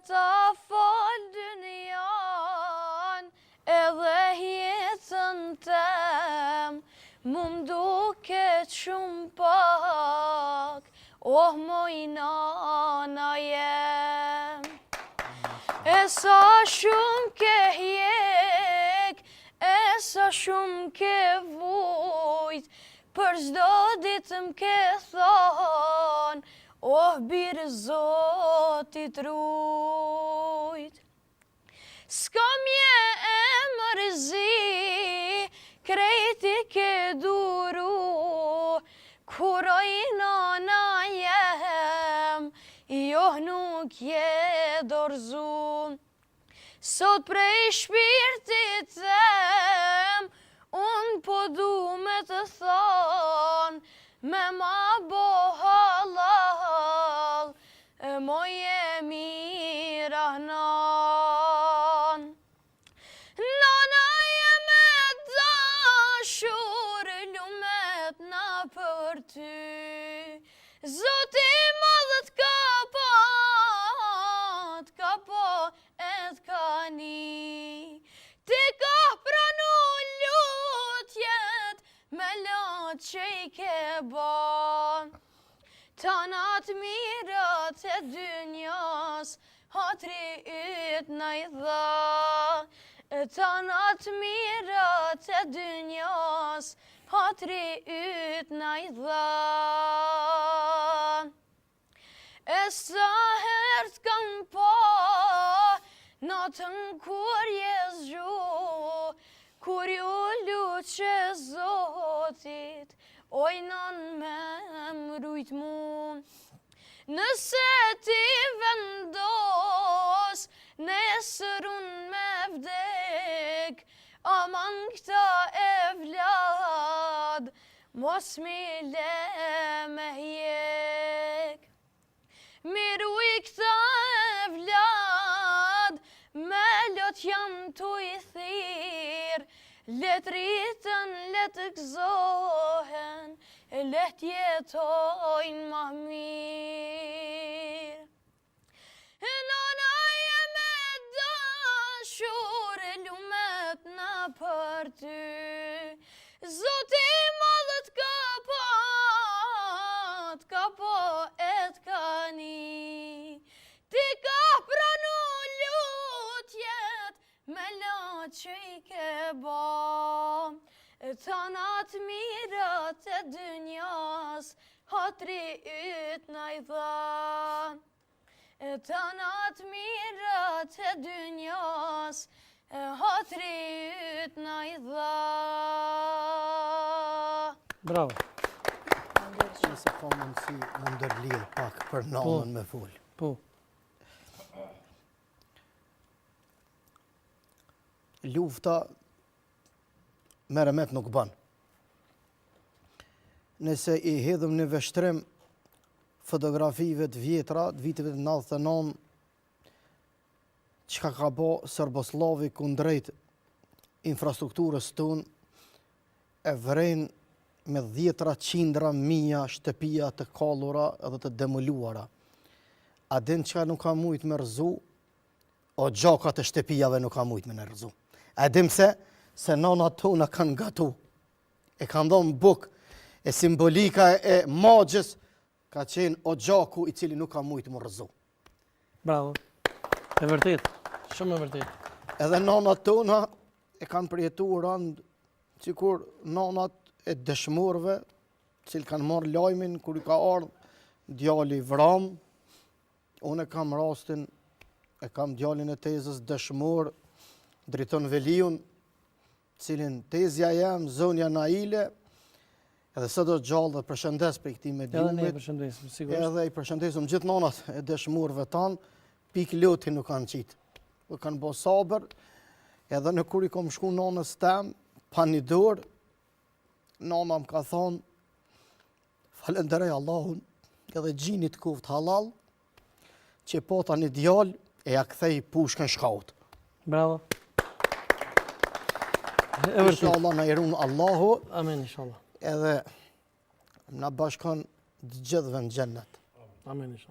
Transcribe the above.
ta fal dynjan edhe jetën tem, mu m'duket shumë pak, oh moj nana jem. E sa shumë ke hjek, e sa shumë ke vujt, për çdo ditë m'ke thon, oh birë Zotit rujt. S'ka mje e mërzi, krejti ke duru, kuroj nana jem, jo nuk je dorzu. Sot prej shpirtit tem, unë po du me të thon, me ma bo halal, e moje mira nan. Nana jeme dashur, lumet na për ty, Zoti madhët ka pat, ka po et ka ni. Ti ka pranu lutjet, me lot që i ke ban. Tanat mirat e dynjas, hatri yt na i dha. Tanat mirat e dynjas, hatri yt na i dha. E sa herë t'kam pa, natën kur je zgju, kur ju luqe Zotit, oj nan me mrujt mu. Nëse ti vendos, nesër unë me vdek, aman këta e vlad, mos mi le me hjek. Miru i këta e vlad, me lot jam tu i thirë, let rritën, let gëzohen, e let jetojnë ma mirë. Nana jeme dashur, lumet na për ty, Zoti madhët ka pat, ka po et ka ni. Ti ka pranu lutjet, me lot që i ke ba. Tanat mirat e dynjas, hatri yt na i dha. Tanat mirat e dynjas, hatri yt na i dha. Bravo. Nëse ka mundësi më ndërlidh pak për nanën me fol. Po. Lufta meremet nuk ban. Nëse i hedhëm në veshtrim fotografive të vjetra, të viteve të 99, çka ka bo Serboslavi kundrejt infrastrukturës tonë, e vrejnë me dhjetra, qindra, mija shtëpia të kallura edhe të demoluara. A din çka nuk ka mujt me rëzu, o gjakat e shtëpijave nuk ka mujt me në rëzu. A dim se nana tona kanë gatu, e kanë dhonë buk, e simbolika e magjës ka qenë o gjaku i cili nuk ka mujt më rëzu. Bravo. E vërtet, shumë e vërtet. Edhe nana tona e kanë përjetuar rënd, sikur nanat e dëshmorëve, cilë kanë marrë lajmin kur i ka ardhur djali vram. Unë e kam rastin, e kam djalin e tezës dëshmor, Driton Veliun, cilin tezja jam, zonja Naile, edhe së do gjallë dhe përshëndes për i këti mediumit. Edhe ne përshëndesim, sigurisht. Edhe i përshëndesim gjithë nanat e dëshmorëve tanë, pik lotin nuk kanë qitë. Nuk kanë bo sabër, edhe në kur i kom shku nanës tem, pa një dorë, nana më ka thonë, falenderej Allahun, edhe gjinit kuft halal, që pota një djallë e ja kthej pushkën shkaut. Bravo. Inshallah na irun Allahu. Amen, inshallah. Edhe na bashkon të gjithëve në xhennet. Amen, inshallah.